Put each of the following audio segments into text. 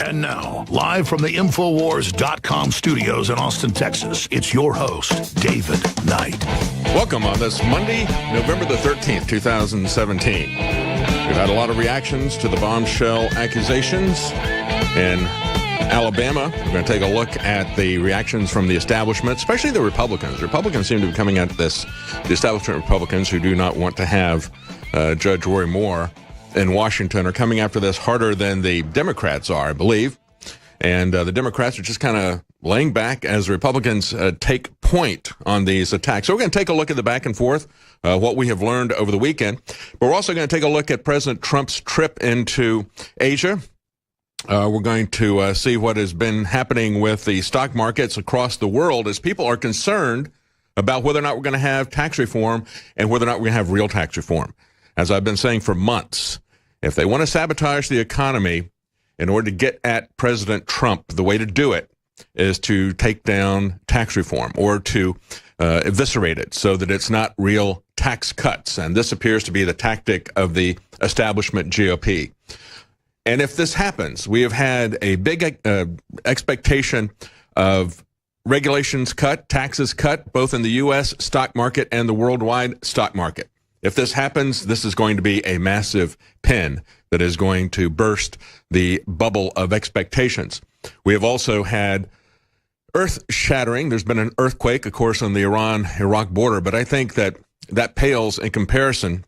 And now, live from the Infowars.com studios in Austin, Texas, it's your host, David Knight. Welcome on this Monday, November the 13th, 2017. We've had a lot of reactions to the bombshell accusations in Alabama. We're going to take a look at the reactions from the establishment, especially the Republicans. Republicans seem to be coming at this, the establishment Republicans who do not want to have Judge Roy Moore in Washington are coming after this harder than the Democrats are, I believe. And the Democrats are just kind of laying back as the Republicans take point on these attacks. So we're going to take a look at the back and forth, what we have learned over the weekend. But we're also going to take a look at President Trump's trip into Asia. We're going to see what has been happening with the stock markets across the world as people are concerned about whether or not we're going to have tax reform and whether or not we're going to have real tax reform. As I've been saying for months, if they want to sabotage the economy in order to get at President Trump, the way to do it is to take down tax reform or to eviscerate it so that it's not real tax cuts. And this appears to be the tactic of the establishment GOP. And if this happens, we have had a big expectation of regulations cut, taxes cut, both in the U.S. stock market and the worldwide stock market. If this happens, this is going to be a massive pin that is going to burst the bubble of expectations. We have also had earth-shattering. There's been an earthquake, of course, on the Iran-Iraq border, but I think that that pales in comparison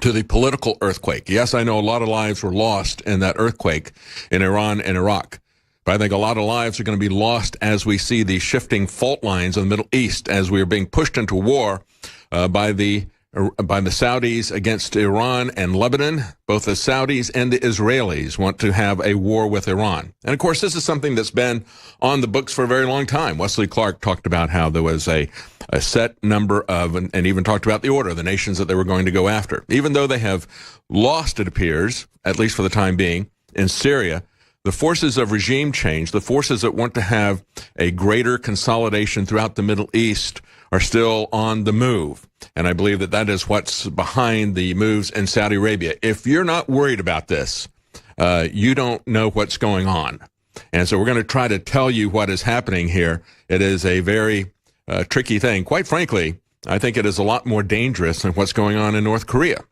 to the political earthquake. Yes, I know a lot of lives were lost in that earthquake in Iran and Iraq, but I think a lot of lives are going to be lost as we see the shifting fault lines in the Middle East as we are being pushed into war by the Saudis against Iran and Lebanon. Both the Saudis and the Israelis want to have a war with Iran. And of course, this is something that's been on the books for a very long time. Wesley Clark talked about how there was a set number of, and even talked about the order of the nations that they were going to go after. Even though they have lost, it appears, at least for the time being, in Syria, the forces of regime change, the forces that want to have a greater consolidation throughout the Middle East are still on the move. And I believe that that is what's behind the moves in Saudi Arabia. If you're not worried about this, you don't know what's going on. And so we're going to try to tell you what is happening here. It is a very tricky thing. Quite frankly, I think it is a lot more dangerous than what's going on in North Korea.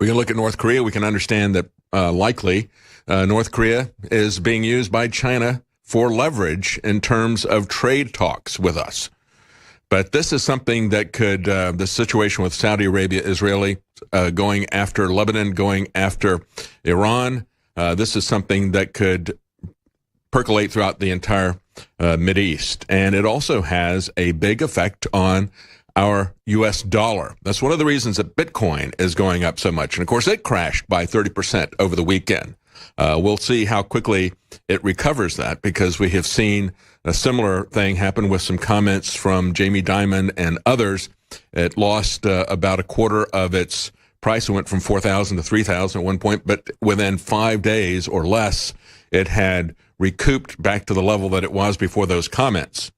We can look at North Korea. We can understand that likely North Korea is being used by China for leverage in terms of trade talks with us. But this is something that could, the situation with Saudi Arabia, Israeli, going after Lebanon, going after Iran, this is something that could percolate throughout the entire Mideast. And it also has a big effect on our U.S. dollar. That's one of the reasons that Bitcoin is going up so much. And of course, it crashed by 30% over the weekend. We'll see how quickly it recovers that, because we have seen a similar thing happen with some comments from Jamie Dimon and others. It lost about a quarter of its price. It went from 4,000 to 3,000 at one point, but within 5 days or less, it had recouped back to the level that it was before those comments.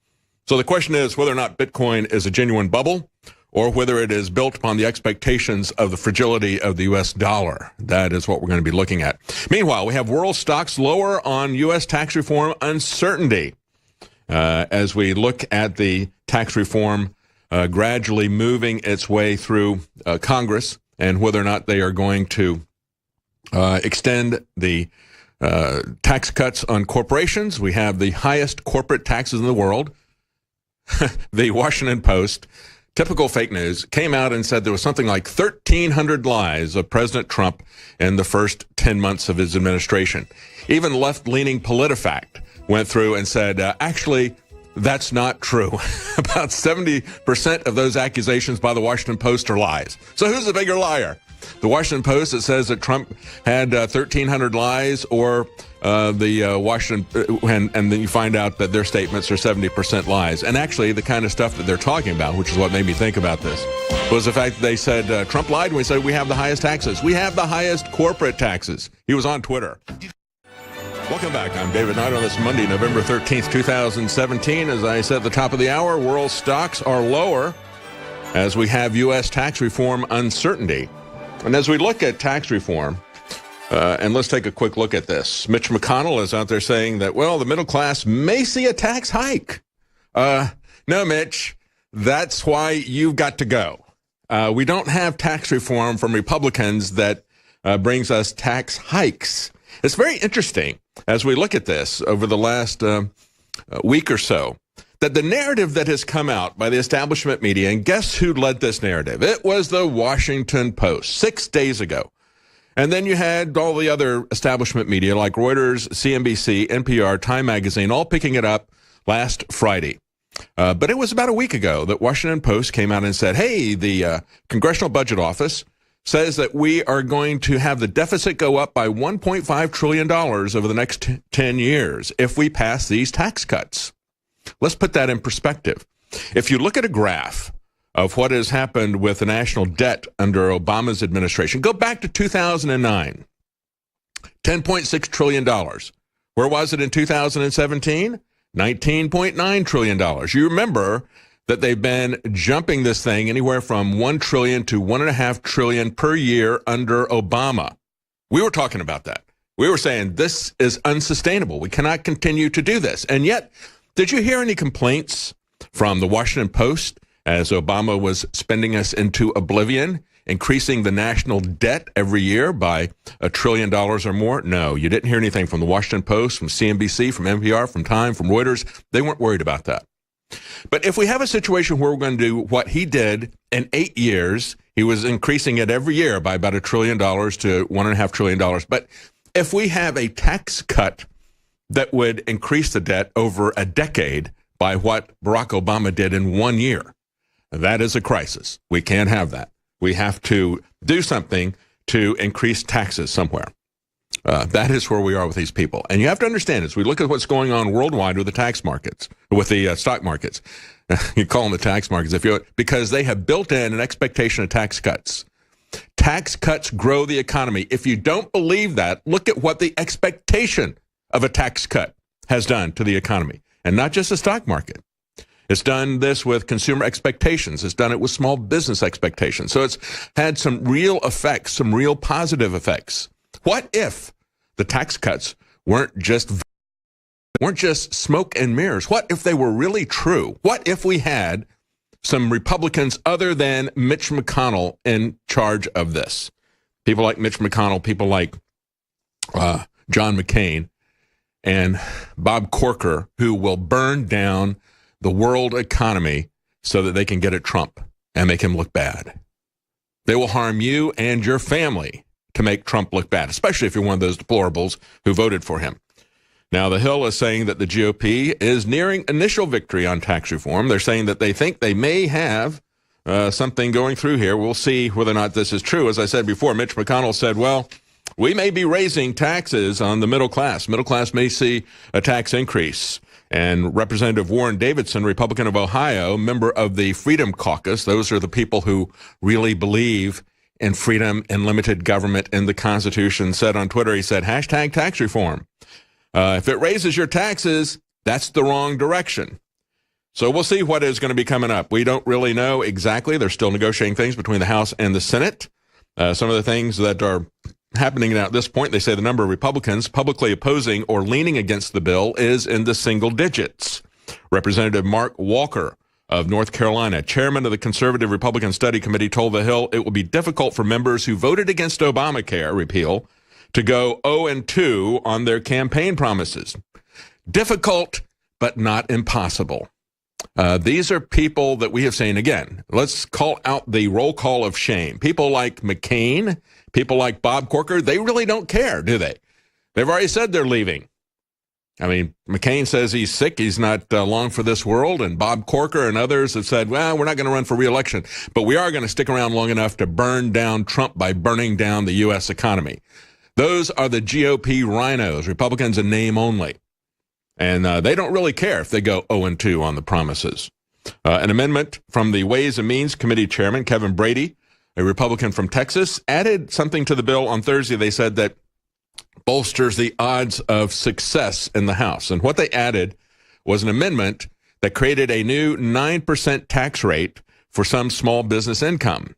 So the question is whether or not Bitcoin is a genuine bubble or whether it is built upon the expectations of the fragility of the U.S. dollar. That is what we're going to be looking at. Meanwhile, we have world stocks lower on U.S. tax reform uncertainty as we look at the tax reform gradually moving its way through Congress and whether or not they are going to extend the tax cuts on corporations. We have the highest corporate taxes in the world. The Washington Post, typical fake news, came out and said there was something like 1,300 lies of President Trump in the first 10 months of his administration. Even left-leaning PolitiFact went through and said, actually, that's not true. About 70% of those accusations by the Washington Post are lies. So who's the bigger liar? The Washington Post that says that Trump had 1,300 lies, or the Washington, and then you find out that their statements are 70% lies. And actually, the kind of stuff that they're talking about, which is what made me think about this, was the fact that they said Trump lied when he said we have the highest taxes. We have the highest corporate taxes. He was on Twitter. Welcome back. I'm David Knight on this Monday, November 13th, 2017. As I said at the top of the hour, world stocks are lower as we have U.S. tax reform uncertainty. And as we look at tax reform, And let's take a quick look at this. Mitch McConnell is out there saying that, well, the middle class may see a tax hike. No, Mitch, that's why you've got to go. We don't have tax reform from Republicans that brings us tax hikes. It's very interesting as we look at this over the last week or so, that the narrative that has come out by the establishment media, and guess who led this narrative? It was the Washington Post 6 days ago. And then you had all the other establishment media like Reuters, CNBC, NPR, Time Magazine, all picking it up last Friday. But it was about a week ago that Washington Post came out and said, hey, the Congressional Budget Office says that we are going to have the deficit go up by $1.5 trillion over the next 10 years if we pass these tax cuts. Let's put that in perspective. If you look at a graph of what has happened with the national debt under Obama's administration, go back to 2009, $10.6 trillion. Where was it in 2017? $19.9 trillion. You remember that they've been jumping this thing anywhere from $1 trillion to $1.5 trillion per year under Obama. We were talking about that. We were saying this is unsustainable. We cannot continue to do this. And yet, did you hear any complaints from the Washington Post as Obama was spending us into oblivion, increasing the national debt every year by $1 trillion or more? No, you didn't hear anything from the Washington Post, from CNBC, from NPR, from Time, from Reuters. They weren't worried about that. But if we have a situation where we're going to do what he did in 8 years, he was increasing it every year by about $1 trillion to $1.5 trillion. But if we have a tax cut that would increase the debt over a decade by what Barack Obama did in 1 year, that is a crisis. We can't have that. We have to do something to increase taxes somewhere. That is where we are with these people. And you have to understand, as we look at what's going on worldwide with the tax markets, with the stock markets, you call them the tax markets, because they have built in an expectation of tax cuts. Tax cuts grow the economy. If you don't believe that, look at what the expectation of a tax cut has done to the economy, and not just the stock market. It's done this with consumer expectations. It's done it with small business expectations. So it's had some real effects, some real positive effects. What if the tax cuts weren't just smoke and mirrors? What if they were really true? What if we had some Republicans other than Mitch McConnell in charge of this? People like Mitch McConnell, people like John McCain and Bob Corker, who will burn down the world economy so that they can get at Trump and make him look bad. They will harm you and your family to make Trump look bad, especially if you're one of those deplorables who voted for him. Now, the Hill is saying that the GOP is nearing initial victory on tax reform. They're saying that they think they may have something going through here. We'll see whether or not this is true. As I said before, Mitch McConnell said, well, we may be raising taxes on the middle class. Middle class may see a tax increase. And Representative Warren Davidson, Republican of Ohio, member of the Freedom Caucus, those are the people who really believe in freedom and limited government in the Constitution, said on Twitter, he said, hashtag tax reform. If it raises your taxes, that's the wrong direction. So we'll see what is going to be coming up. We don't really know exactly. They're still negotiating things between the House and the Senate. Some of the things that are happening now at this point, they say the number of Republicans publicly opposing or leaning against the bill is in the single digits. Representative Mark Walker of North Carolina, chairman of the Conservative Republican Study Committee, told The Hill it will be difficult for members who voted against Obamacare repeal to go 0-2 on their campaign promises. Difficult, but not impossible. These are people that we have seen, again, let's call out the roll call of shame. People like McCain, people like Bob Corker, they really don't care, do they? They've already said they're leaving. I mean, McCain says he's sick, he's not long for this world, and Bob Corker and others have said, well, we're not going to run for re-election, but we are going to stick around long enough to burn down Trump by burning down the U.S. economy. Those are the GOP rhinos, Republicans in name only. And they don't really care if they go 0-2 on the promises. An amendment from the Ways and Means Committee Chairman, Kevin Brady, a Republican from Texas, added something to the bill on Thursday. They said that bolsters the odds of success in the House. And what they added was an amendment that created a new 9% tax rate for some small business income.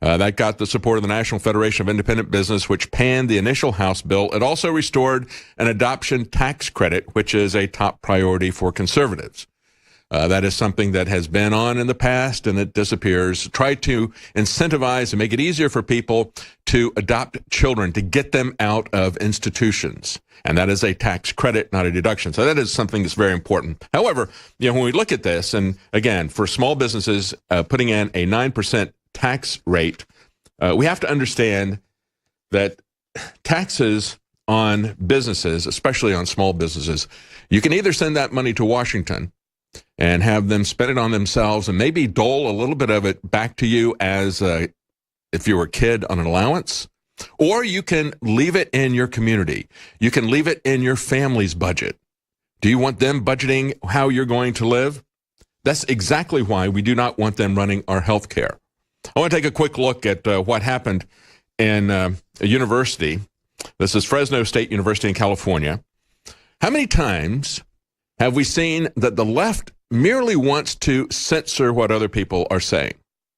That got the support of the National Federation of Independent Business, which panned the initial House bill. It also restored an adoption tax credit, which is a top priority for conservatives. That is something that has been on in the past, and it disappears. Try to incentivize and make it easier for people to adopt children, to get them out of institutions. And that is a tax credit, not a deduction. So that is something that's very important. However, when we look at this, and again, for small businesses, putting in a 9% tax rate, we have to understand that taxes on businesses, especially on small businesses, you can either send that money to Washington and have them spend it on themselves and maybe dole a little bit of it back to you as if you were a kid on an allowance, or you can leave it in your community. You can leave it in your family's budget. Do you want them budgeting how you're going to live? That's exactly why we do not want them running our health care. I want to take a quick look at what happened in a university. This is Fresno State University in California. How many times have we seen that the left merely wants to censor what other people are saying?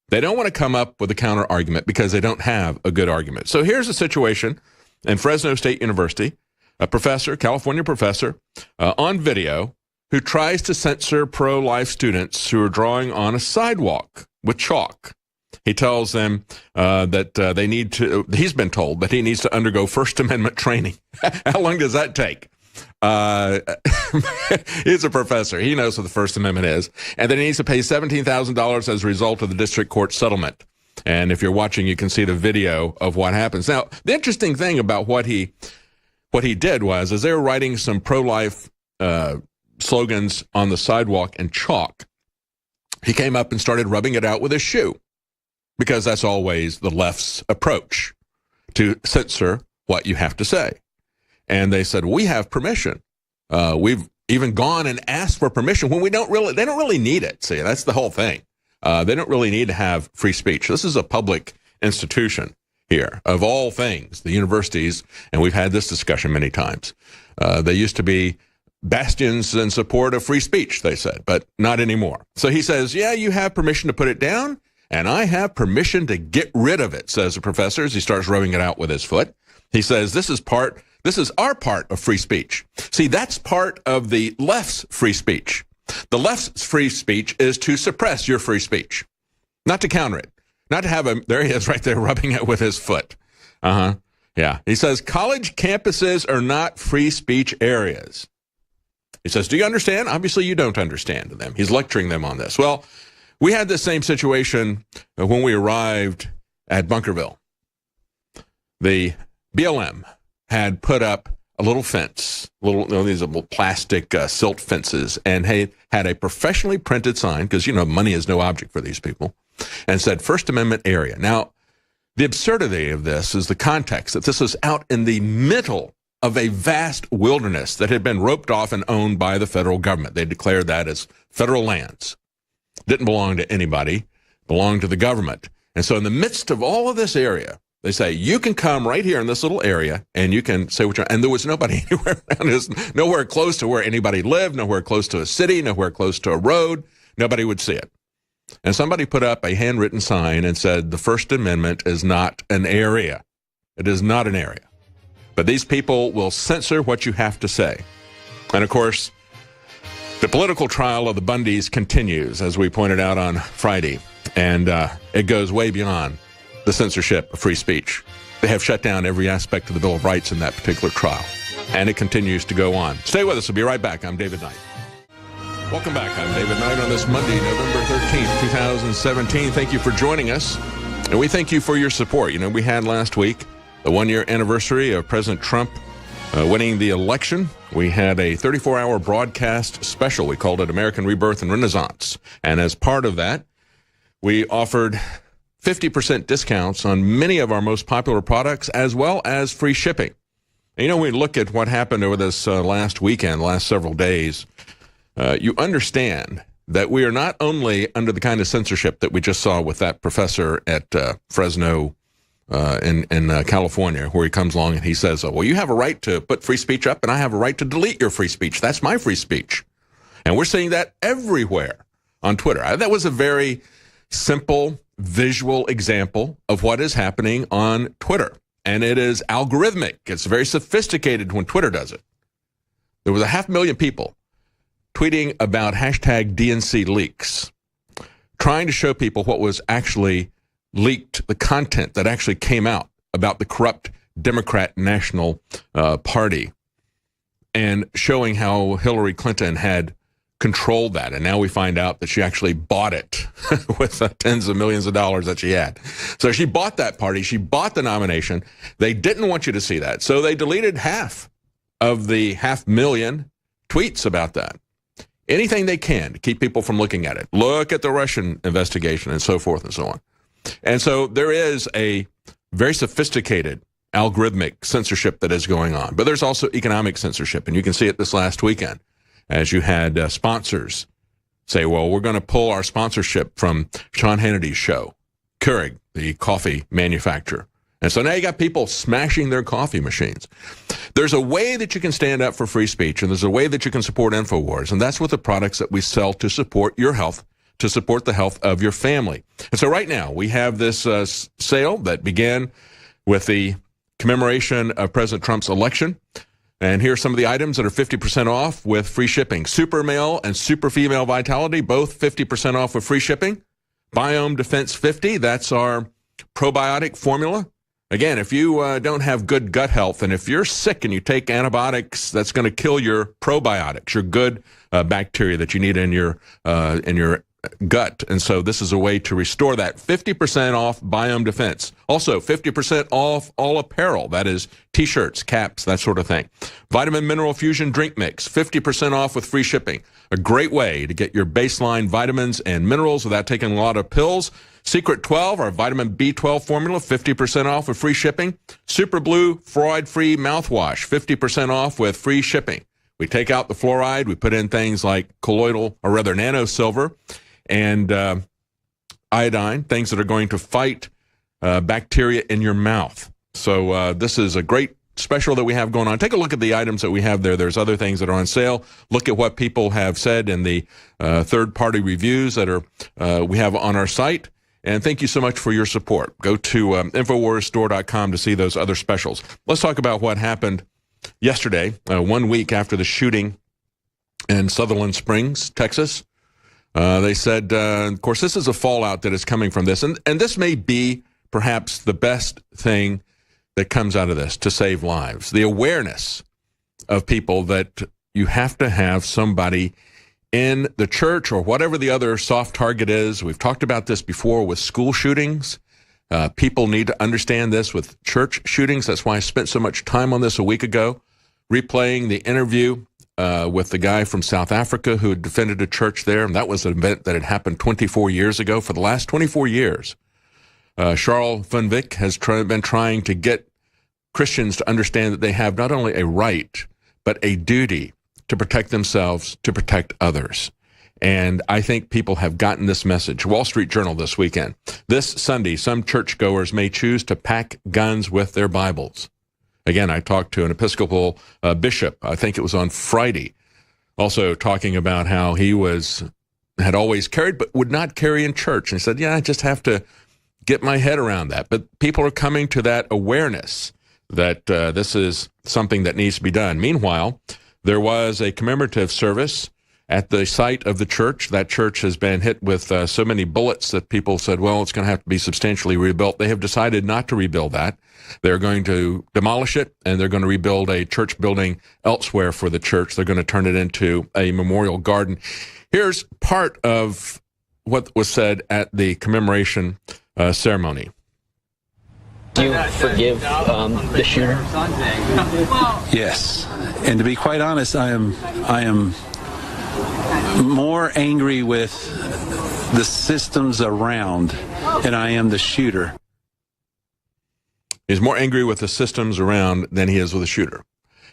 They don't want to come up with a counter argument because they don't have a good argument. So here's a situation in Fresno State University, a professor, California professor, on video, who tries to censor pro-life students who are drawing on a sidewalk with chalk. He tells them that they need to, he's been told that he needs to undergo First Amendment training. How long does that take? He's a professor. He knows what the First Amendment is. And then he needs to pay $17,000 as a result of the district court settlement. And if you're watching, you can see the video of what happens. Now, the interesting thing about what he did was, as they were writing some pro-life slogans on the sidewalk in chalk, he came up and started rubbing it out with his shoe, because that's always the left's approach to censor what you have to say. And they said, we have permission. We've even gone and asked for permission when they don't really need it. See, that's the whole thing. They don't really need to have free speech. This is a public institution here, of all things, the universities, and we've had this discussion many times. They used to be bastions in support of free speech, they said, but not anymore. So he says, yeah, you have permission to put it down, and I have permission to get rid of it, says the professor as he starts rubbing it out with his foot. He says, this is our part of free speech. See, that's part of the left's free speech. The left's free speech is to suppress your free speech, not to counter it, not to have there he is right there rubbing it with his foot. Yeah. He says, college campuses are not free speech areas. He says, do you understand? Obviously, you don't understand them. He's lecturing them on this. Well, we had this same situation when we arrived at Bunkerville. The BLM had put up a little fence, these little plastic silt fences, and had a professionally printed sign, because, money is no object for these people, and said First Amendment area. Now, the absurdity of this is the context, that this was out in the middle of a vast wilderness that had been roped off and owned by the federal government. They declared that as federal lands. Didn't belong to anybody, belonged to the government. And so in the midst of all of this area, they say, you can come right here in this little area, and you can say what you want. And there was nobody anywhere around. It was nowhere close to where anybody lived, nowhere close to a city, nowhere close to a road. Nobody would see it. And somebody put up a handwritten sign and said, the First Amendment is not an area. It is not an area. But these people will censor what you have to say. And of course, the political trial of the Bundys continues, as we pointed out on Friday. And it goes way beyond the censorship of free speech. They have shut down every aspect of the Bill of Rights in that particular trial. And it continues to go on. Stay with us. We'll be right back. I'm David Knight. Welcome back. I'm David Knight on this Monday, November 13th, 2017. Thank you for joining us. And we thank you for your support. We had last week the one-year anniversary of President Trump winning the election. We had a 34-hour broadcast special. We called it American Rebirth and Renaissance. And as part of that, we offered 50% discounts on many of our most popular products, as well as free shipping. And when we look at what happened over this last weekend, last several days, you understand that we are not only under the kind of censorship that we just saw with that professor at Fresno in California, where he comes along and he says, well, you have a right to put free speech up, and I have a right to delete your free speech. That's my free speech. And we're seeing that everywhere on Twitter. That was a very simple, visual example of what is happening on Twitter. And it is algorithmic. It's very sophisticated when Twitter does it. There was 500,000 people tweeting about hashtag DNC leaks, trying to show people what was actually leaked, the content that actually came out about the corrupt Democrat National Party, and showing how Hillary Clinton had controlled that. And now we find out that she actually bought it with tens of millions of dollars that she had. So she bought that party. She bought the nomination. They didn't want you to see that. So they deleted half of the 500,000 tweets about that. Anything they can to keep people from looking at it. Look at the Russian investigation and so forth and so on. And so there is a very sophisticated algorithmic censorship that is going on. But there's also economic censorship. And you can see it this last weekend as you had sponsors say, well, we're going to pull our sponsorship from Sean Hannity's show, Keurig, the coffee manufacturer. And so now you got people smashing their coffee machines. There's a way that you can stand up for free speech, and there's a way that you can support Infowars, and that's with the products that we sell to support your health, to support the health of your family. And so right now we have this sale that began with the commemoration of President Trump's election. And here are some of the items that are 50% off with free shipping. Super Male and Super Female Vitality, both 50% off with free shipping. Biome Defense 50, that's our probiotic formula. Again, if you don't have good gut health, and if you're sick and you take antibiotics, that's going to kill your probiotics, your good bacteria that you need in your gut. And so this is a way to restore that. 50% off Biome Defense. Also, 50% off all apparel. That is T-shirts, caps, that sort of thing. Vitamin Mineral Fusion Drink Mix. 50% off with free shipping. A great way to get your baseline vitamins and minerals without taking a lot of pills. Secret 12, our vitamin B12 formula, 50% off with free shipping. Super Blue Fluoride-Free Mouthwash, 50% off with free shipping. We take out the fluoride. We put in things like colloidal, or rather nano silver, and iodine, things that are going to fight bacteria in your mouth. So this is a great special that we have going on. Take a look at the items that we have there. There's other things that are on sale. Look at what people have said in the third-party reviews that are we have on our site. And thank you so much for your support. Go to InfoWarsStore.com to see those other specials. Let's talk about what happened yesterday, 1 week after the shooting in Sutherland Springs, Texas. They said, of course, this is a fallout that is coming from this. And this may be perhaps the best thing that comes out of this to save lives. The awareness of people that you have to have somebody in the church or whatever the other soft target is. We've talked about this before with school shootings. People need to understand this with church shootings. That's why I spent so much time on this a week ago, replaying the interview with the guy from South Africa who had defended a church there. And that was an event that had happened 24 years ago. For the last 24 years, Charles van Wyk has been trying to get Christians to understand that they have not only a right, but a duty to protect themselves, to protect others. And I think people have gotten this message. Wall Street Journal this weekend. This Sunday, some churchgoers may choose to pack guns with their Bibles. Again, I talked to an Episcopal bishop, I think it was on Friday, also talking about how he had always carried, but would not carry in church. And he said, yeah, I just have to get my head around that. But people are coming to that awareness that this is something that needs to be done. Meanwhile, there was a commemorative service at the site of the church. That church has been hit with so many bullets that people said, well, it's going to have to be substantially rebuilt. They have decided not to rebuild that. They're going to demolish it, and they're going to rebuild a church building elsewhere for the church. They're going to turn it into a memorial garden. Here's part of what was said at the commemoration ceremony. Do you forgive the shooter? Yes, and to be quite honest, I am more angry with the systems around than I am the shooter. He's more angry with the systems around than he is with the shooter.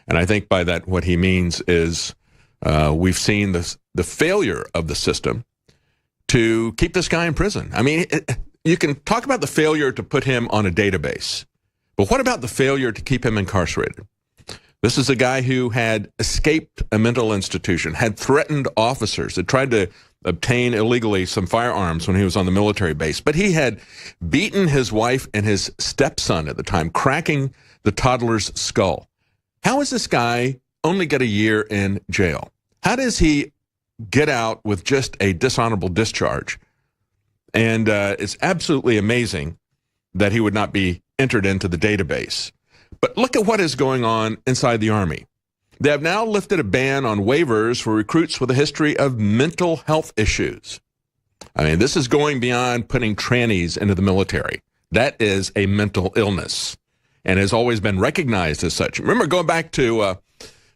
And I think by that what he means is we've seen the failure of the system to keep this guy in prison. I mean, you can talk about the failure to put him on a database, but what about the failure to keep him incarcerated? This is a guy who had escaped a mental institution, had threatened officers, had tried to obtain illegally some firearms when he was on the military base. But he had beaten his wife and his stepson at the time, cracking the toddler's skull. How is this guy only get a year in jail? How does he get out with just a dishonorable discharge? And it's absolutely amazing that he would not be entered into the database. But look at what is going on inside the Army. They have now lifted a ban on waivers for recruits with a history of mental health issues. I mean, this is going beyond putting trannies into the military. That is a mental illness and has always been recognized as such. Remember, going back to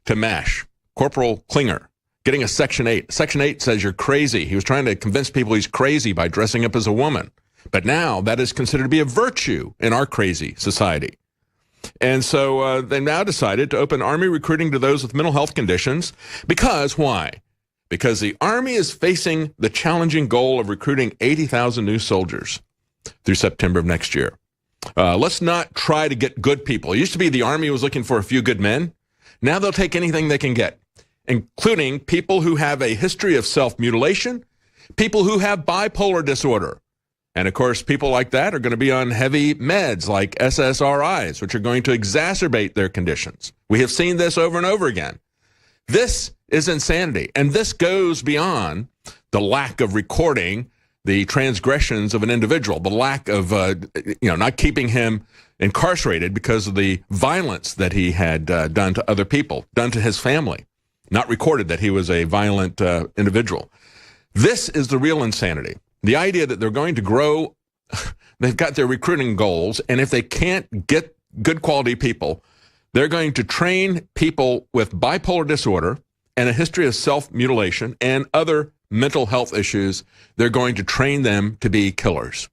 MASH, Corporal Klinger getting a Section 8. Section 8 says you're crazy. He was trying to convince people he's crazy by dressing up as a woman. But now that is considered to be a virtue in our crazy society. And so they now decided to open Army recruiting to those with mental health conditions. Because why? Because the Army is facing the challenging goal of recruiting 80,000 new soldiers through September of next year. Let's not try to get good people. It used to be the Army was looking for a few good men. Now they'll take anything they can get, including people who have a history of self-mutilation, people who have bipolar disorder. And, of course, people like that are going to be on heavy meds like SSRIs, which are going to exacerbate their conditions. We have seen this over and over again. This is insanity, and this goes beyond the lack of recording the transgressions of an individual, the lack of, not keeping him incarcerated because of the violence that he had done to other people, done to his family, not recorded that he was a violent individual. This is the real insanity. The idea that they're going to grow, they've got their recruiting goals, and if they can't get good quality people, they're going to train people with bipolar disorder and a history of self-mutilation and other mental health issues. They're going to train them to be killers.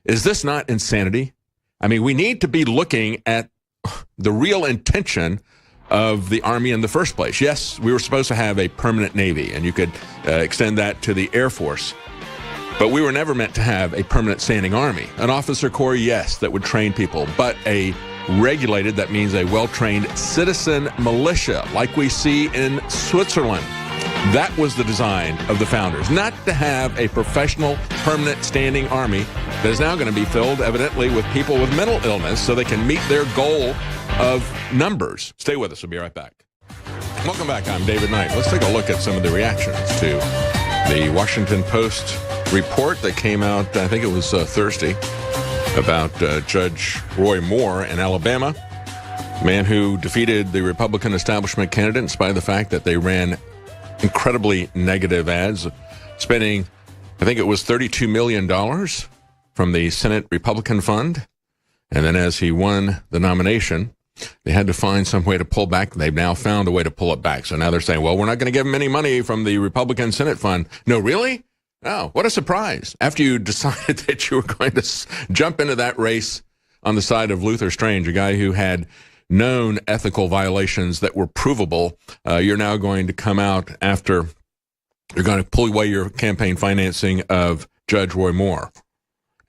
Is this not insanity? I mean, we need to be looking at the real intention of the Army in the first place. Yes, we were supposed to have a permanent Navy, and you could extend that to the Air Force. But we were never meant to have a permanent standing Army. An officer corps, yes, that would train people, but a regulated, that means a well-trained citizen militia, like we see in Switzerland. That was the design of the founders, not to have a professional, permanent standing Army that is now going to be filled, evidently, with people with mental illness so they can meet their goal of numbers. Stay with us. We'll be right back. Welcome back. I'm David Knight. Let's take a look at some of the reactions to the Washington Post report that came out, I think it was Thursday, about Judge Roy Moore in Alabama, a man who defeated the Republican establishment candidate in spite of the fact that they ran incredibly negative ads, spending, I think it was $32 million from the Senate Republican fund. And then as he won the nomination, they had to find some way to pull back. They've now found a way to pull it back. So now they're saying, well, we're not going to give him any money from the Republican Senate fund. No, really? Oh, what a surprise. After you decided that you were going to jump into that race on the side of Luther Strange, a guy who had known ethical violations that were provable, you're now going to come out after you're going to pull away your campaign financing of Judge Roy Moore.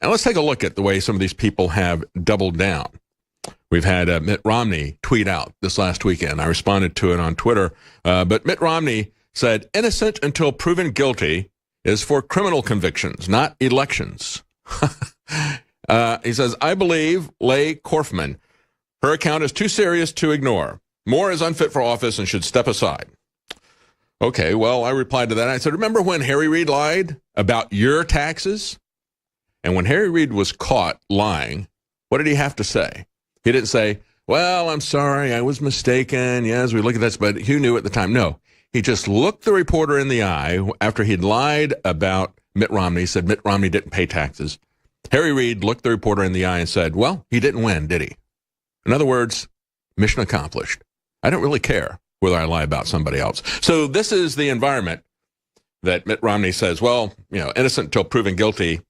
And let's take a look at the way some of these people have doubled down. We've had Mitt Romney tweet out this last weekend. I responded to it on Twitter. But Mitt Romney said, innocent until proven guilty is for criminal convictions, not elections. He says, I believe Leigh Korfman. Her account is too serious to ignore. Moore is unfit for office and should step aside. Okay, well, I replied to that. I said, remember when Harry Reid lied about your taxes? And when Harry Reid was caught lying, what did he have to say? He didn't say, well, I'm sorry, I was mistaken. Yes, we look at this, but who knew at the time? No, he just looked the reporter in the eye after he'd lied about Mitt Romney. He said Mitt Romney didn't pay taxes. Harry Reid looked the reporter in the eye and said, well, he didn't win, did he? In other words, mission accomplished. I don't really care whether I lie about somebody else. So this is the environment that Mitt Romney says, well, innocent until proven guilty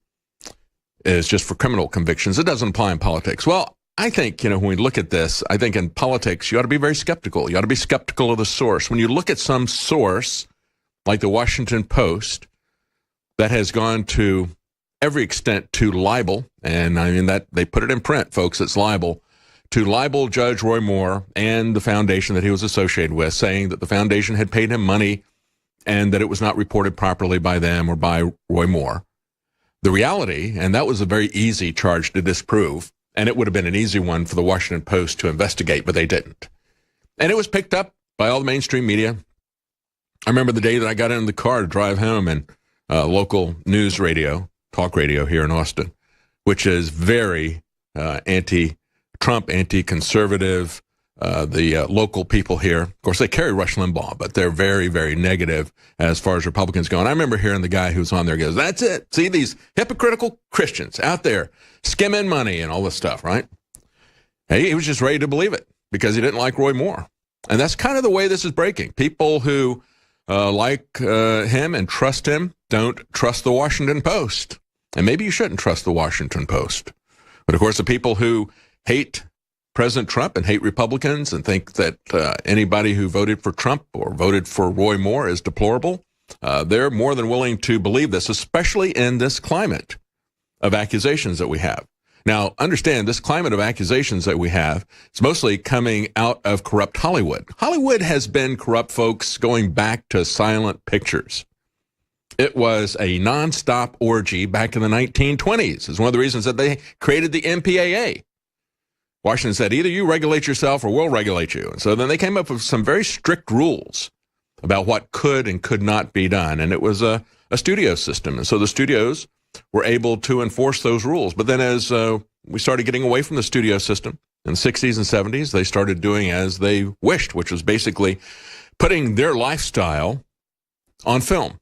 is just for criminal convictions. It doesn't apply in politics. Well, I think, when we look at this, I think in politics, you ought to be very skeptical. You ought to be skeptical of the source. When you look at some source, like the Washington Post, that has gone to every extent to libel, and I mean that they put it in print, folks, it's libel, to libel Judge Roy Moore and the foundation that he was associated with, saying that the foundation had paid him money and that it was not reported properly by them or by Roy Moore. The reality, and that was a very easy charge to disprove, and it would have been an easy one for the Washington Post to investigate, but they didn't. And it was picked up by all the mainstream media. I remember the day that I got in the car to drive home, and local news radio, talk radio here in Austin, which is very anti-Trump, anti-conservative. The local people here, of course, they carry Rush Limbaugh, but they're very, very negative as far as Republicans go. And I remember hearing the guy who's on there goes, "That's it. See these hypocritical Christians out there skimming money and all this stuff, right?" He was just ready to believe it because he didn't like Roy Moore. And that's kind of the way this is breaking. People who like him and trust him don't trust the Washington Post. And maybe you shouldn't trust the Washington Post. But, of course, the people who hate President Trump and hate Republicans and think that anybody who voted for Trump or voted for Roy Moore is deplorable, they're more than willing to believe this, especially in this climate of accusations that we have. Now, understand, this climate of accusations that we have is mostly coming out of corrupt Hollywood. Hollywood has been corrupt, folks, going back to silent pictures. It was a nonstop orgy back in the 1920s. It's one of the reasons that they created the MPAA. Washington said, either you regulate yourself or we'll regulate you. And so then they came up with some very strict rules about what could and could not be done. And it was a studio system. And so the studios were able to enforce those rules. But then as we started getting away from the studio system in the 60s and 70s, they started doing as they wished, which was basically putting their lifestyle on film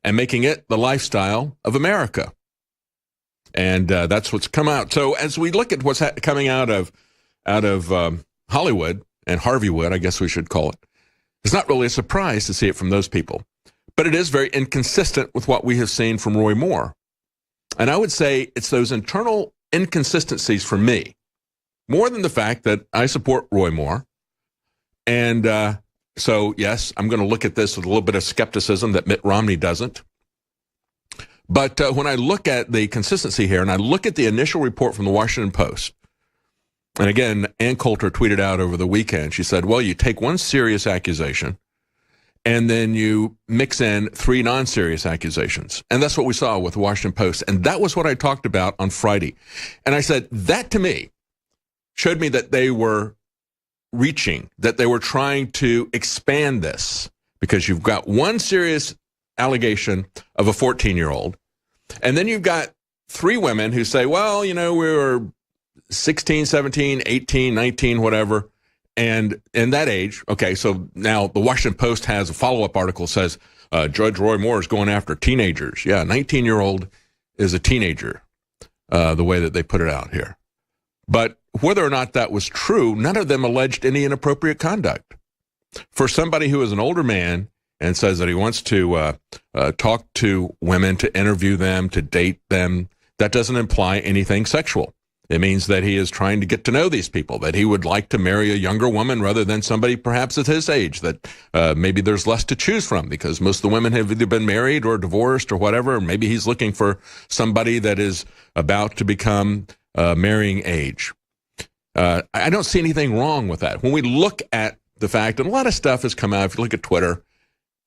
and making it the lifestyle of America. And that's what's come out. So as we look at what's coming out of Hollywood and Harveywood, I guess we should call it, it's not really a surprise to see it from those people. But it is very inconsistent with what we have seen from Roy Moore. And I would say it's those internal inconsistencies for me, more than the fact that I support Roy Moore. And so, yes, I'm going to look at this with a little bit of skepticism that Mitt Romney doesn't. But when I look at the consistency here, and I look at the initial report from the Washington Post, and again, Ann Coulter tweeted out over the weekend, she said, well, you take one serious accusation, and then you mix in 3 non-serious accusations. And that's what we saw with the Washington Post. And that was what I talked about on Friday. And I said, that to me showed me that they were reaching, that they were trying to expand this, because you've got one serious allegation of a 14-year-old, and then you've got 3 women who say, well, you know, we were 16, 17, 18, 19, whatever. And in that age, okay, so now the Washington Post has a follow-up article says, Judge Roy Moore is going after teenagers. Yeah, 19-year-old is a teenager, the way that they put it out here. But whether or not that was true, none of them alleged any inappropriate conduct. For somebody who is an older man and says that he wants to talk to women, to interview them, to date them, that doesn't imply anything sexual. It means that he is trying to get to know these people, that he would like to marry a younger woman rather than somebody perhaps at his age, that maybe there's less to choose from because most of the women have either been married or divorced or whatever. Or maybe he's looking for somebody that is about to become marrying age. I don't see anything wrong with that. When we look at the fact, and a lot of stuff has come out, if you look at Twitter,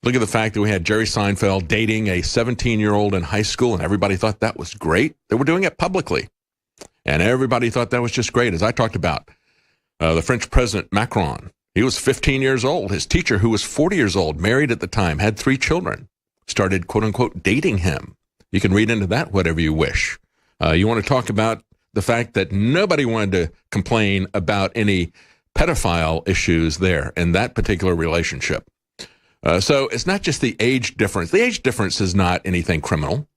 look at the fact that we had Jerry Seinfeld dating a 17-year-old in high school, and everybody thought that was great. They were doing it publicly. And everybody thought that was just great. As I talked about, the French President Macron, he was 15 years old. His teacher, who was 40 years old, married at the time, had 3 children, started, quote unquote, dating him. You can read into that whatever you wish. You want to talk about the fact that nobody wanted to complain about any pedophile issues there in that particular relationship. So it's not just the age difference. The age difference is not anything criminal.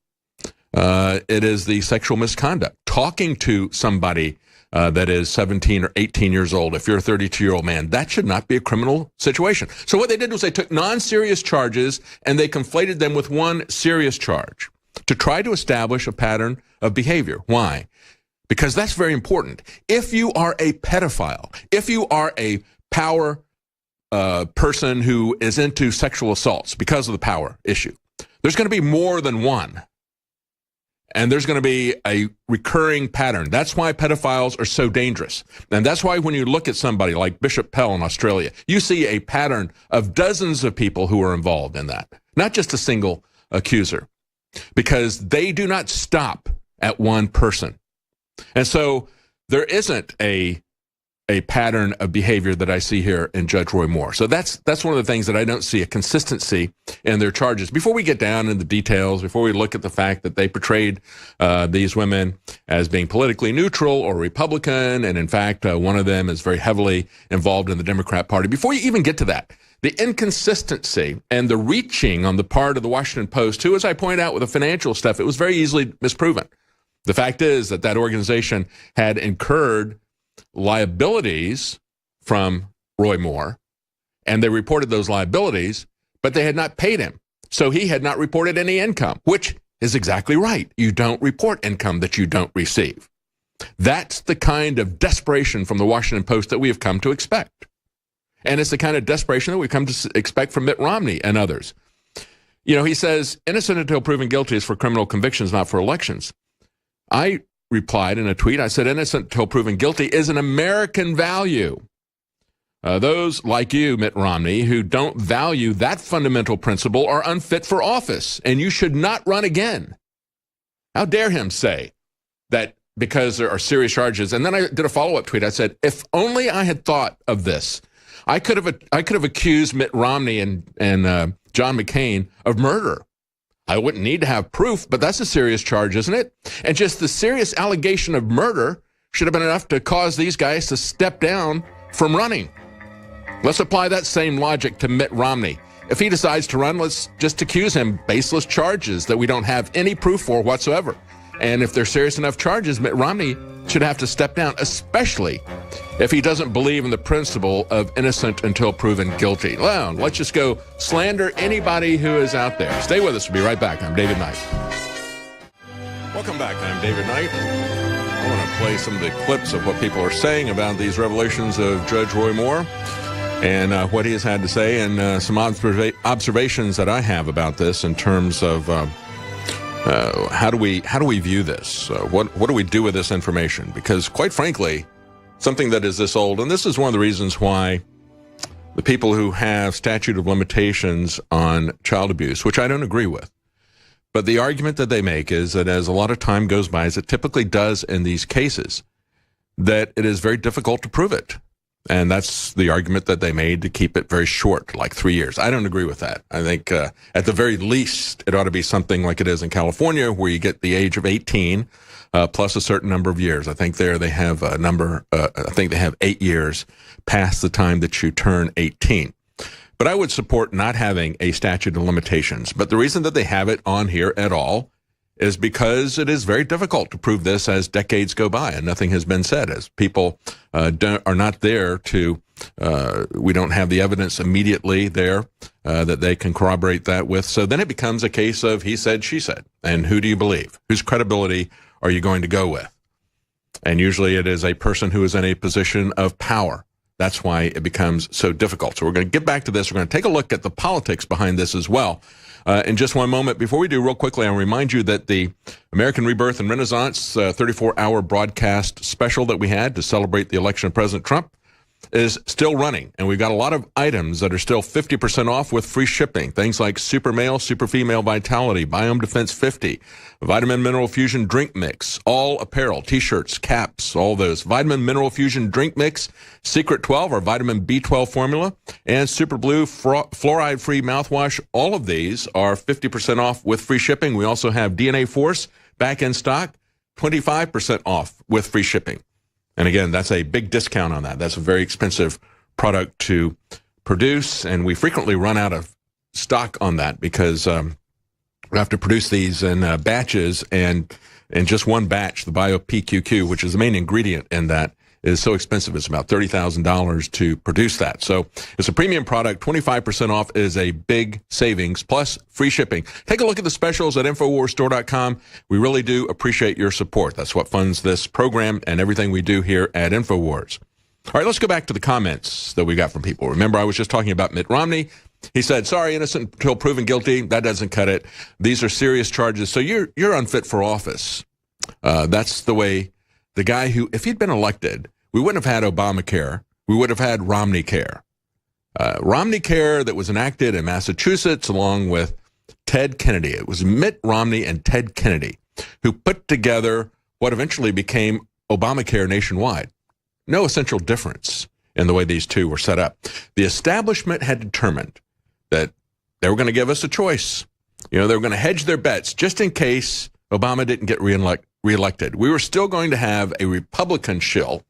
It is the sexual misconduct. Talking to somebody that is 17 or 18 years old, if you're a 32-year-old man, that should not be a criminal situation. So what they did was they took non-serious charges and they conflated them with one serious charge to try to establish a pattern of behavior. Why? Because that's very important. If you are a pedophile, if you are a power person who is into sexual assaults because of the power issue, there's going to be more than one. And there's going to be a recurring pattern. That's why pedophiles are so dangerous. And that's why when you look at somebody like Bishop Pell in Australia, you see a pattern of dozens of people who are involved in that. not just a single accuser, because they do not stop at one person. And so there isn't a pattern of behavior that I see here in Judge Roy Moore. So that's one of the things that I don't see a consistency in their charges. Before we get down in the details, before we look at the fact that they portrayed these women as being politically neutral or Republican, and in fact, one of them is very heavily involved in the Democrat Party. Before you even get to that, the inconsistency and the reaching on the part of the Washington Post, who, as I point out with the financial stuff, it was very easily misproven. The fact is that organization had incurred liabilities from Roy Moore, and they reported those liabilities, but they had not paid him. So he had not reported any income, which is exactly right. You don't report income that you don't receive. That's the kind of desperation from the Washington Post that we have come to expect. And it's the kind of desperation that we've come to expect from Mitt Romney and others. You know, he says, innocent until proven guilty is for criminal convictions, not for elections. I replied in a tweet, I said, innocent until proven guilty is an American value. Those like you, Mitt Romney, who don't value that fundamental principle are unfit for office, and you should not run again. How dare him say that because there are serious charges? And then I did a follow-up tweet. I said, if only I had thought of this, I could have accused Mitt Romney and John McCain of murder. I wouldn't need to have proof, but that's a serious charge, isn't it? And just the serious allegation of murder should have been enough to cause these guys to step down from running. Let's apply that same logic to Mitt Romney. If he decides to run, let's just accuse him baseless charges that we don't have any proof for whatsoever. And if they're serious enough charges, Mitt Romney should have to step down, especially if he doesn't believe in the principle of innocent until proven guilty. Well, let's just go slander anybody who is out there. Stay with us. We'll be right back. I'm David Knight. Welcome back. I'm David Knight. I want to play some of the clips of what people are saying about these revelations of Judge Roy Moore and what he has had to say, and some observations that I have about this in terms of how do we view this? What do we do with this information? Because quite frankly, something that is this old, and this is one of the reasons why the people who have statute of limitations on child abuse, which I don't agree with, but the argument that they make is that as a lot of time goes by, as it typically does in these cases, that it is very difficult to prove it. And that's the argument that they made to keep it very short, like 3 years. I don't agree with that. I think at the very least, it ought to be something like it is in California, where you get the age of 18 plus a certain number of years. I think there they have a number, I think they have 8 years past the time that you turn 18. But I would support not having a statute of limitations. But the reason that they have it on here at all is because it is very difficult to prove this as decades go by and nothing has been said, as people are not there to, we don't have the evidence immediately there that they can corroborate that with. So then it becomes a case of he said, she said. And who do you believe? Whose credibility are you going to go with? And usually it is a person who is in a position of power. That's why it becomes so difficult. So we're going to get back to this. We're going to take a look at the politics behind this as well. In just one moment. Before we do, real quickly, I'll remind you that the American Rebirth and Renaissance 34-hour broadcast special that we had to celebrate the election of President Trump is still running. And we've got a lot of items that are still 50% off with free shipping. Things like Super Male, Super Female Vitality, Biome Defense 50, Vitamin Mineral Fusion Drink Mix, all apparel, t-shirts, caps, all those. Vitamin Mineral Fusion Drink Mix, Secret 12, our vitamin B12 formula, and Super Blue fluoride-free mouthwash. All of these are 50% off with free shipping. We also have DNA Force back in stock, 25% off with free shipping. And again, that's a big discount on that. That's a very expensive product to produce, and we frequently run out of stock on that because we have to produce these in batches, and in just one batch, the Bio-PQQ, which is the main ingredient in that, is so expensive. It's about $30,000 to produce that. So it's a premium product. 25% off is a big savings, plus free shipping. Take a look at the specials at InfoWarsStore.com. We really do appreciate your support. That's what funds this program and everything we do here at InfoWars. All right, let's go back to the comments that we got from people. Remember, I was just talking about Mitt Romney. He said, sorry, innocent until proven guilty. That doesn't cut it. These are serious charges. So you're unfit for office. That's the way the guy who, if he'd been elected, we wouldn't have had Obamacare. We would have had Romney Care. Romney Care that was enacted in Massachusetts along with Ted Kennedy. It was Mitt Romney and Ted Kennedy who put together what eventually became Obamacare nationwide. No essential difference in the way these two were set up. The establishment had determined that they were going to give us a choice. They were going to hedge their bets just in case Obama didn't get reelected. We were still going to have a Republican shill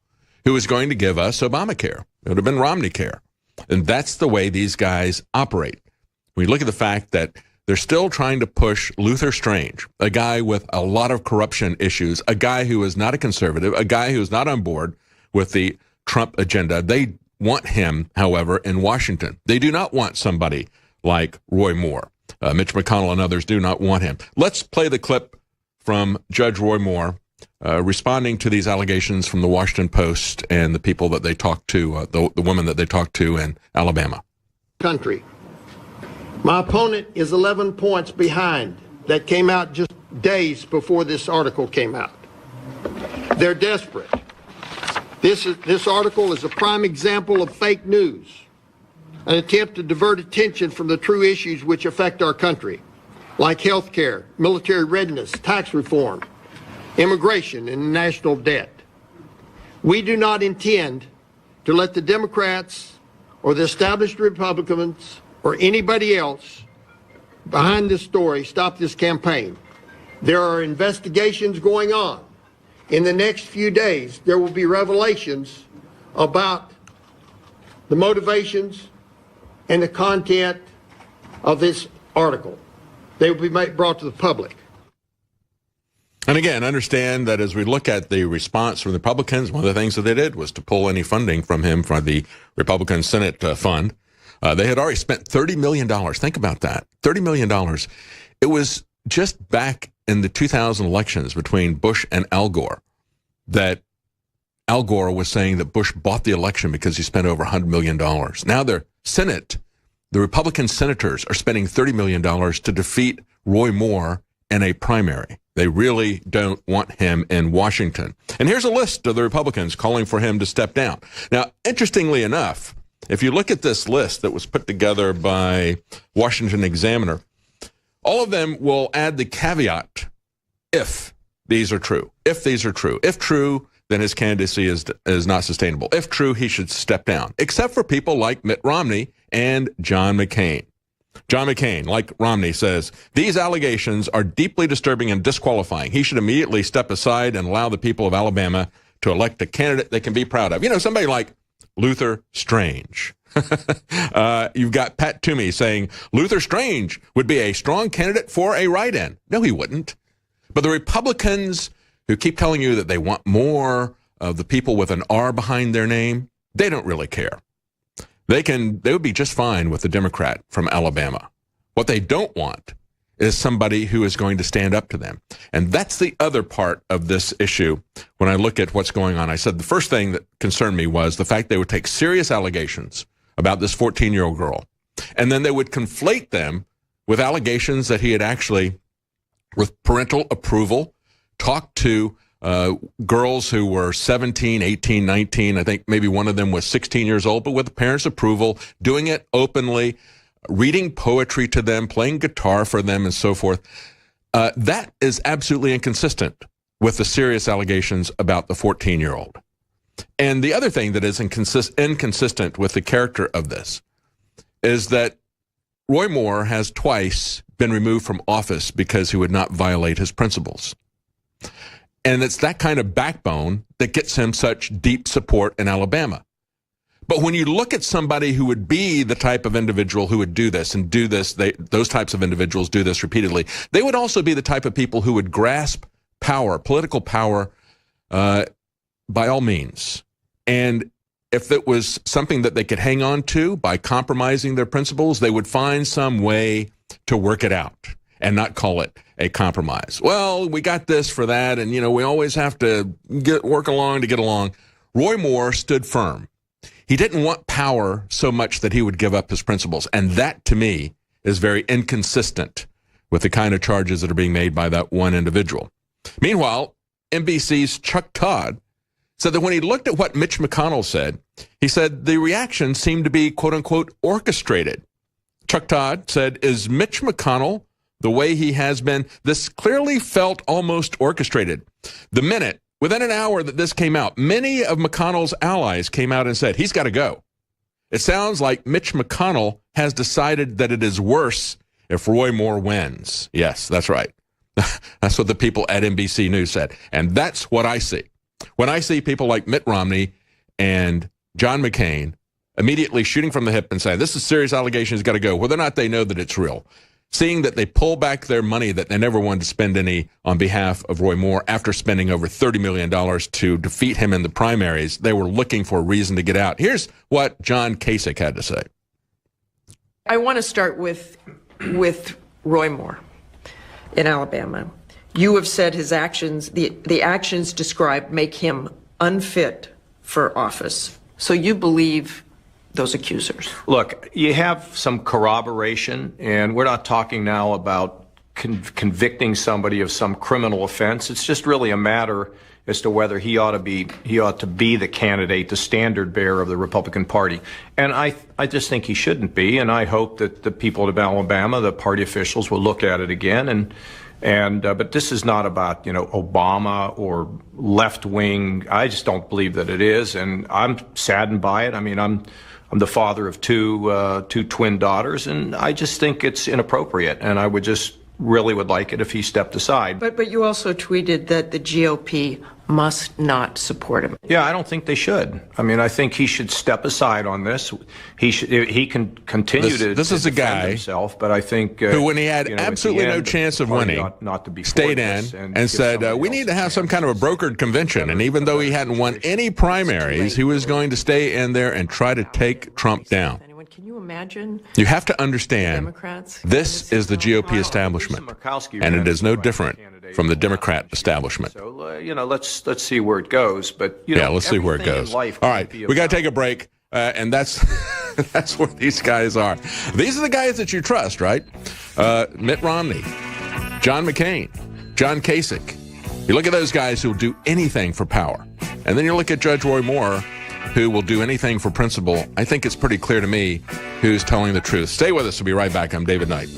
who was going to give us Obamacare. It would have been Romney care. And that's the way these guys operate. We look at the fact that they're still trying to push Luther Strange, a guy with a lot of corruption issues, a guy who is not a conservative, a guy who is not on board with the Trump agenda. They want him, however, in Washington. They do not want somebody like Roy Moore. Mitch McConnell and others do not want him. Let's play the clip from Judge Roy Moore responding to these allegations from the Washington Post and the people that they talked to, the woman that they talked to in Alabama. Country. My opponent is 11 points behind. That came out just days before this article came out. They're desperate. This article is a prime example of fake news, an attempt to divert attention from the true issues which affect our country, like health care, military readiness, tax reform, immigration, and national debt. We do not intend to let the Democrats or the established Republicans or anybody else behind this story stop this campaign. There are investigations going on. In the next few days, there will be revelations about the motivations and the content of this article. They will be brought to the public. And again, understand that as we look at the response from the Republicans, one of the things that they did was to pull any funding from him for the Republican Senate fund. They had already spent $30 million. Think about that. $30 million. It was just back in the 2000 elections between Bush and Al Gore that Al Gore was saying that Bush bought the election because he spent over $100 million. Now the Senate, the Republican senators are spending $30 million to defeat Roy Moore in a primary. They really don't want him in Washington. And here's a list of the Republicans calling for him to step down. Now, interestingly enough, if you look at this list that was put together by Washington Examiner, all of them will add the caveat, if these are true. If these are true. If true, then his candidacy is not sustainable. If true, he should step down, except for people like Mitt Romney and John McCain. John McCain, like Romney, says, these allegations are deeply disturbing and disqualifying. He should immediately step aside and allow the people of Alabama to elect a candidate they can be proud of. Somebody like Luther Strange. You've got Pat Toomey saying Luther Strange would be a strong candidate for a write-in. No, he wouldn't. But the Republicans who keep telling you that they want more of the people with an R behind their name, they don't really care. They would be just fine with the Democrat from Alabama. What they don't want is somebody who is going to stand up to them. And that's the other part of this issue when I look at what's going on. I said the first thing that concerned me was the fact they would take serious allegations about this 14-year-old girl, and then they would conflate them with allegations that he had actually, with parental approval, talked to girls who were 17, 18, 19. I think maybe one of them was 16 years old, but with the parents' approval, doing it openly, reading poetry to them, playing guitar for them, and so forth. That is absolutely inconsistent with the serious allegations about the 14-year-old. And the other thing that is inconsistent with the character of this is that Roy Moore has twice been removed from office because he would not violate his principles. And it's that kind of backbone that gets him such deep support in Alabama. But when you look at somebody who would be the type of individual who would do this, those types of individuals do this repeatedly, they would also be the type of people who would grasp power, political power, by all means. And if it was something that they could hang on to by compromising their principles, they would find some way to work it out and not call it a compromise. Well, we got this for that, and, we always have to work along to get along. Roy Moore stood firm. He didn't want power so much that he would give up his principles. And that, to me, is very inconsistent with the kind of charges that are being made by that one individual. Meanwhile, NBC's Chuck Todd said that when he looked at what Mitch McConnell said, he said the reaction seemed to be, quote unquote, orchestrated. Chuck Todd said, is Mitch McConnell the way he has been. This clearly felt almost orchestrated. Within an hour that this came out, many of McConnell's allies came out and said, he's got to go. It sounds like Mitch McConnell has decided that it is worse if Roy Moore wins. Yes, that's right. That's what the people at NBC News said. And that's what I see. When I see people like Mitt Romney and John McCain immediately shooting from the hip and saying, this is serious allegations, got to go, whether or not they know that it's real. Seeing that they pull back their money that they never wanted to spend any on behalf of Roy Moore after spending over $30 million to defeat him in the primaries, they were looking for a reason to get out. Here's what John Kasich had to say. I want to start with Roy Moore in Alabama. You have said his actions, the actions described, make him unfit for office. So you believe those accusers? Look, you have some corroboration, and we're not talking now about convicting somebody of some criminal offense. It's just really a matter as to whether he ought to be the candidate, the standard bearer of the Republican Party. And I just think he shouldn't be, and I hope that the people of Alabama, the party officials, will look at it again. But this is not about, Obama or left wing. I just don't believe that it is, and I'm saddened by it. I mean, I'm the father of two twin daughters, and I just think it's inappropriate, and I would like it if he stepped aside. But you also tweeted that the GOP must not support him. Yeah, I don't think they should. I mean, I think he should step aside on this. He can continue to defend himself, but I think who, when he had absolutely no chance of winning, stayed in and said, we need to have some kind of a brokered convention. And even though he hadn't won any primaries, he was going to stay in there and try to take Trump down. Can you imagine? You have to understand, this is the GOP establishment, and it is no different from the Democrat establishment. So, let's see where it goes. But let's see where it goes. All right, we got to take a break, and that's that's where these guys are. These are the guys that you trust, right? Mitt Romney, John McCain, John Kasich. You look at those guys who will do anything for power, and then you look at Judge Roy Moore, who will do anything for principle. I think it's pretty clear to me who's telling the truth. Stay with us. We'll be right back. I'm David Knight.